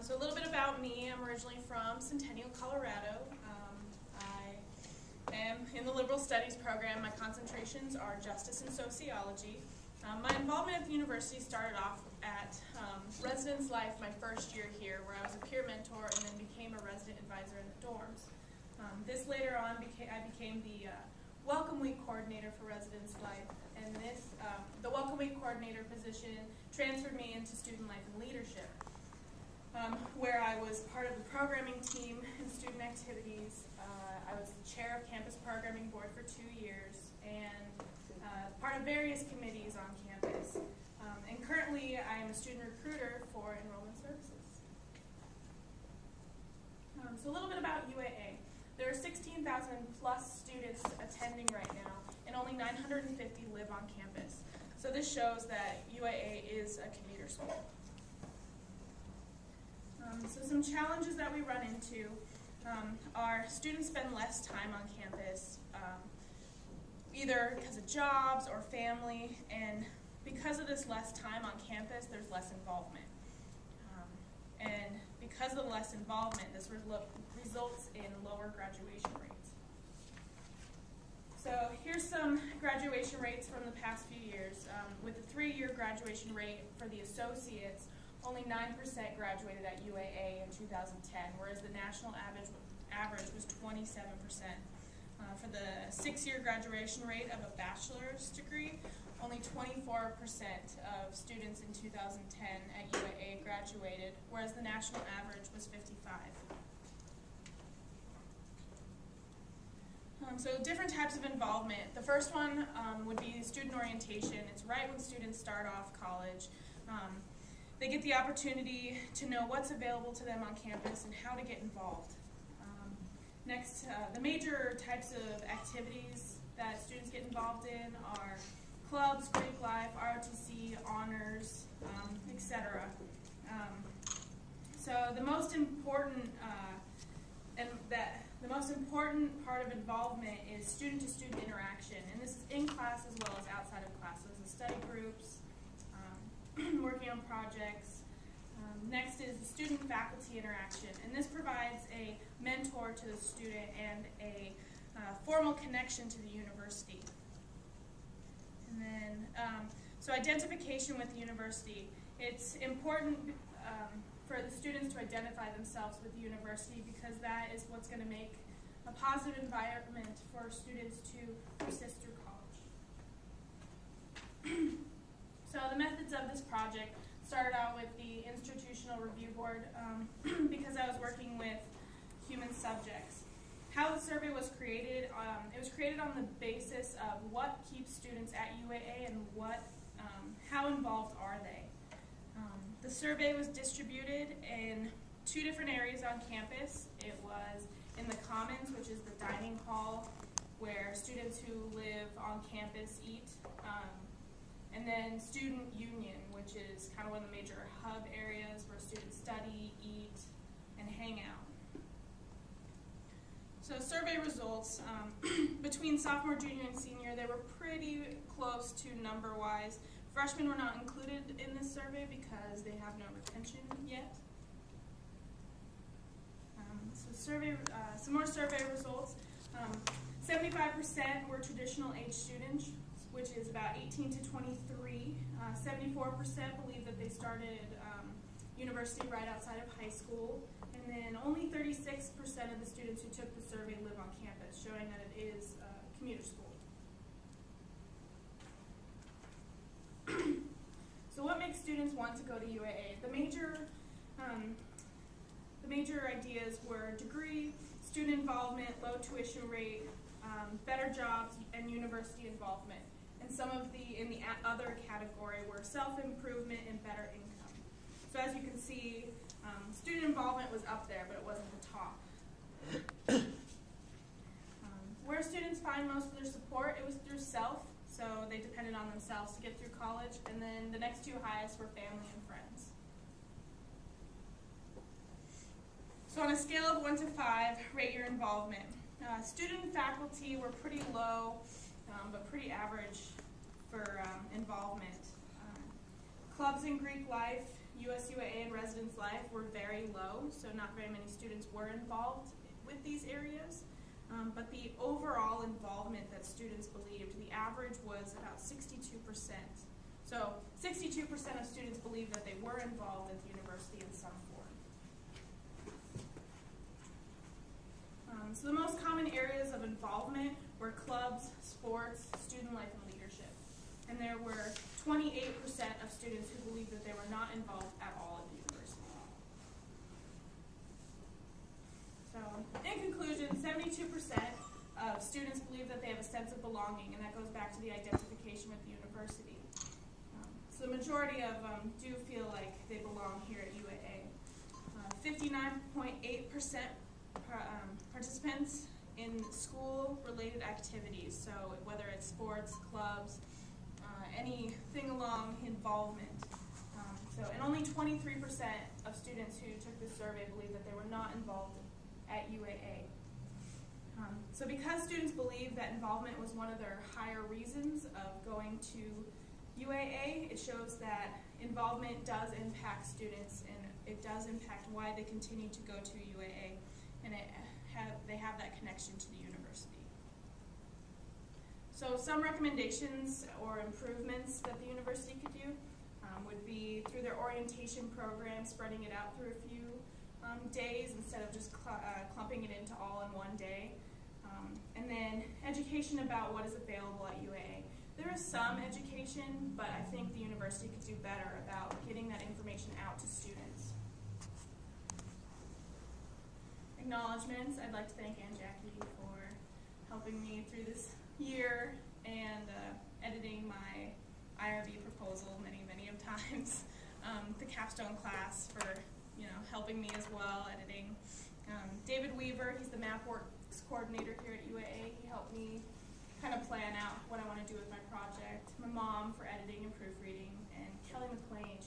So a little bit about me. I'm originally from Centennial, Colorado. I am in the liberal studies program. My concentrations are justice and sociology. My involvement at the university started off at residence life my first year here, where I was a peer mentor and then became a resident advisor in the dorms. This later on, I became the Welcome Week coordinator for residence life, and the Welcome Week coordinator position transferred me into student life and leadership, where I was part of the programming team and student activities. I was the chair of campus programming board for 2 years and part of various committees on campus. And currently I am a student recruiter for enrollment services. So a little bit about UAA. There are 16,000 plus students attending right now, and only 950 live on campus. So this shows that UAA is a commuter school. So some challenges that we run into are students spend less time on campus, either because of jobs or family, and because of this less time on campus, there's less involvement. And because of the less involvement, this results in lower graduation rates. So here's some graduation rates from the past few years. With the 3-year graduation rate for the associates, only 9% graduated at UAA in 2010, whereas the national average was 27%. For the 6-year graduation rate of a bachelor's degree, only 24% of students in 2010 at UAA graduated, whereas the national average was 55%. So different types of involvement. The first one would be student orientation. It's right when students start off college. They get the opportunity to know what's available to them on campus and how to get involved. Next, the major types of activities that students get involved in are clubs, Greek life, ROTC, honors, etc. So the most important the most important part of involvement is student-to-student interaction, and this is in class as well as outside of classes, the study groups, working on projects. Next is the student-faculty interaction, and this provides a mentor to the student and a formal connection to the university. And then, so identification with the university. It's important for the students to identify themselves with the university because that is what's going to make a positive environment for students to persist through college. So the methods of this project started out with the institutional review board because I was working with human subjects. How the survey was created, it was created on the basis of what keeps students at UAA and how involved are they. The survey was distributed in 2 different areas on campus. It was in the Commons, which is the dining hall where students who live on campus eat, and then Student Union, which is kind of one of the major hub areas where students study, eat, and hang out. So survey results, between sophomore, junior, and senior, they were pretty close to number-wise. Freshmen were not included in this survey because they have no retention yet. Some more survey results. 75% were traditional age students, which is about 18 to 23. 74% believe that they started university right outside of high school. And then only 36% of the students who took the survey live on campus, showing that it is a commuter school. So what makes students want to go to UAA? The major ideas were degree, student involvement, low tuition rate, better jobs, and university involvement. And some of in the other category were self-improvement and better income. So as you can see, student involvement was up there, but it wasn't the top. Where students find most of their support, it was through self, so they depended on themselves to get through college, and then the next 2 highest were family and friends. So on a scale of 1 to 5, rate your involvement. Student and faculty were pretty low, but pretty average for involvement. Clubs in Greek life, US UAA and Residence Life were very low, so not very many students were involved with these areas. But the overall involvement that students believed, the average was about 62%. So 62% of students believed that they were involved at the university in some form. So the most common areas of involvement were clubs, sports, student life, and leadership. And there were 28% of students who believed that they were not involved at all at the university. So, in conclusion, 72% of students believe that they have a sense of belonging, and that goes back to the identification with the university. So the majority of them do feel like they belong here at UAA. 59.8% participants in school-related activities, so whether it's sports, clubs, anything along involvement. And only 23% of students who took this survey believe that they were not involved at UAA. So because students believe that involvement was one of their higher reasons of going to UAA, it shows that involvement does impact students, and it does impact why they continue to go to UAA, and they have that connection to the university. So some recommendations or improvements that the university could do would be through their orientation program, spreading it out through a few days instead of just clumping it into all in one day. And then education about what is available at UAA. There is some education, but I think the university could do better about getting that information out to students. Acknowledgements. I'd like to thank Ann Jackie for helping me through this year and editing my IRB proposal many of times. The capstone class for helping me as well, editing. David Weaver, he's the MapWorks coordinator here at UAA. He helped me kind of plan out what I want to do with my project. My mom for editing and proofreading, and Kelly McLean